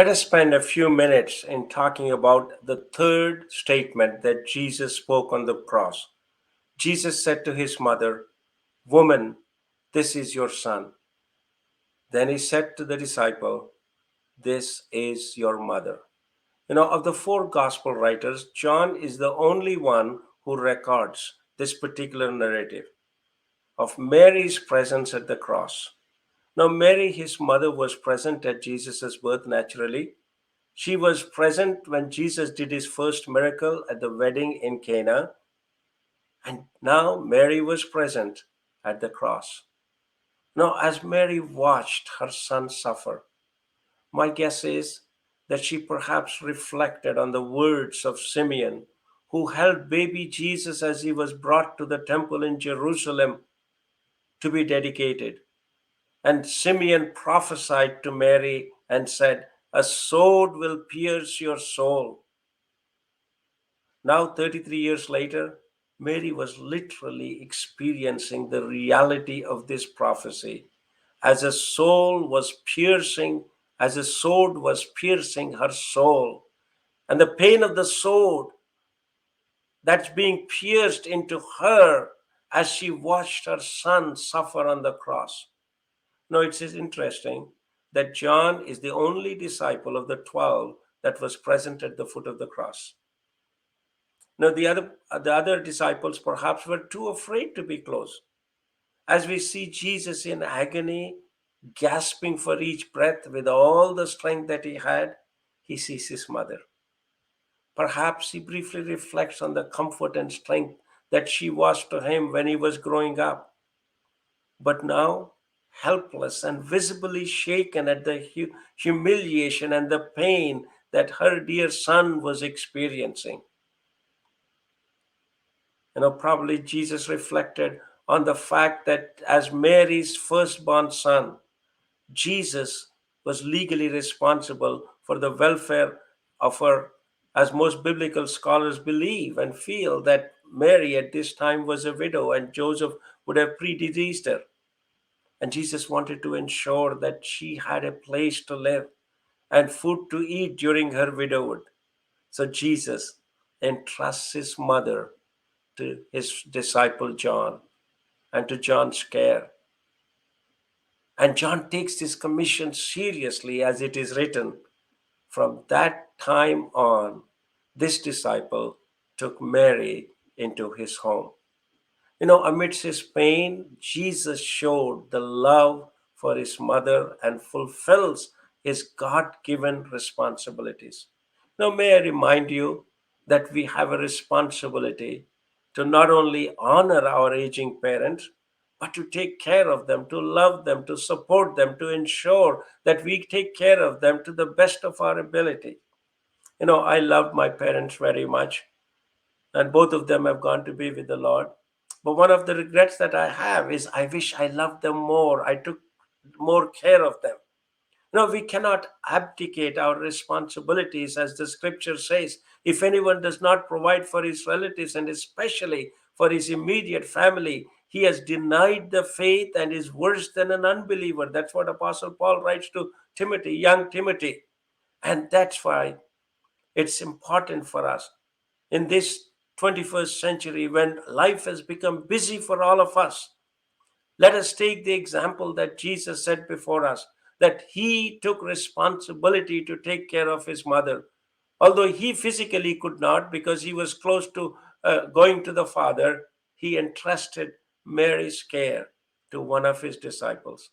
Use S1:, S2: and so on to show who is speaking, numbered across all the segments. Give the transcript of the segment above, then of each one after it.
S1: Let us spend a few minutes in talking about the third statement that Jesus spoke on the cross. Jesus said to his mother, "Woman, this is your son." Then he said to the disciple, "This is your mother." Of the four gospel writers, John is the only one who records this particular narrative of Mary's presence at the cross. Now, Mary, his mother, was present at Jesus' birth naturally. She was present when Jesus did his first miracle at the wedding in Cana. And now Mary was present at the cross. Now, as Mary watched her son suffer, my guess is that she perhaps reflected on the words of Simeon, who held baby Jesus as he was brought to the temple in Jerusalem to be dedicated. And Simeon prophesied to Mary and said, "A sword will pierce your soul." Now, 33 years later, Mary was literally experiencing the reality of this prophecy as a soul was piercing, as a sword was piercing her soul. And the pain of the sword that's being pierced into her as she watched her son suffer on the cross. Now, it is interesting that John is the only disciple of the 12 that was present at the foot of the cross. Now, the other disciples perhaps were too afraid to be close. As we see Jesus in agony, gasping for each breath with all the strength that he had, he sees his mother. Perhaps he briefly reflects on the comfort and strength that she was to him when he was growing up. But now, helpless and visibly shaken at the humiliation and the pain that her dear son was experiencing. Probably Jesus reflected on the fact that as Mary's firstborn son, Jesus was legally responsible for the welfare of her, as most biblical scholars believe and feel that Mary at this time was a widow and Joseph would have predeceased her. And Jesus wanted to ensure that she had a place to live and food to eat during her widowhood. So Jesus entrusts his mother to his disciple John and to John's care. And John takes this commission seriously, as it is written. From that time on, this disciple took Mary into his home. Amidst his pain, Jesus showed the love for his mother and fulfills his God given responsibilities. Now, may I remind you that we have a responsibility to not only honor our aging parents, but to take care of them, to love them, to support them, to ensure that we take care of them to the best of our ability. I love my parents very much, and both of them have gone to be with the Lord. But one of the regrets that I have is I wish I loved them more. I took more care of them. We cannot abdicate our responsibilities, as the scripture says. If anyone does not provide for his relatives and especially for his immediate family, he has denied the faith and is worse than an unbeliever. That's what Apostle Paul writes to Timothy, young Timothy. And that's why it's important for us in this 21st century when life has become busy for all of us. Let us take the example that Jesus set before us, that he took responsibility to take care of his mother. Although he physically could not because he was close to going to the Father, he entrusted Mary's care to one of his disciples.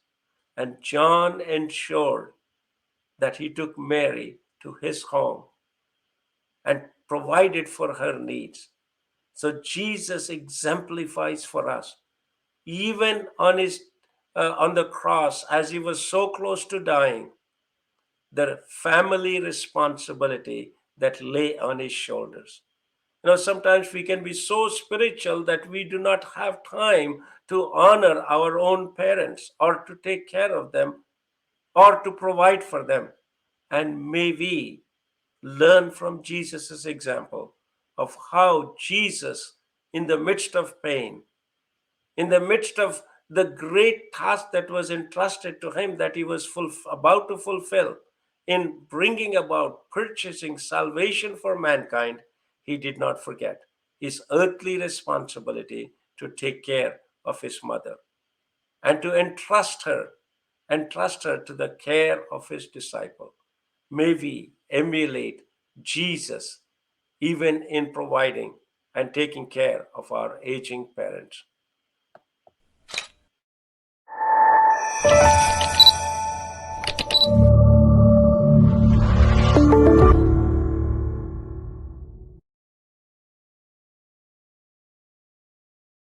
S1: And John ensured that he took Mary to his home and provided for her needs. So Jesus exemplifies for us, even on the cross, as he was so close to dying, the family responsibility that lay on his shoulders. Sometimes we can be so spiritual that we do not have time to honor our own parents or to take care of them or to provide for them. And may we learn from Jesus' example of how Jesus, in the midst of pain, in the midst of the great task that was entrusted to him that he was about to fulfill, in bringing about purchasing salvation for mankind, he did not forget his earthly responsibility to take care of his mother and to entrust her to the care of his disciple. May we emulate Jesus even in providing and taking care of our aging parents.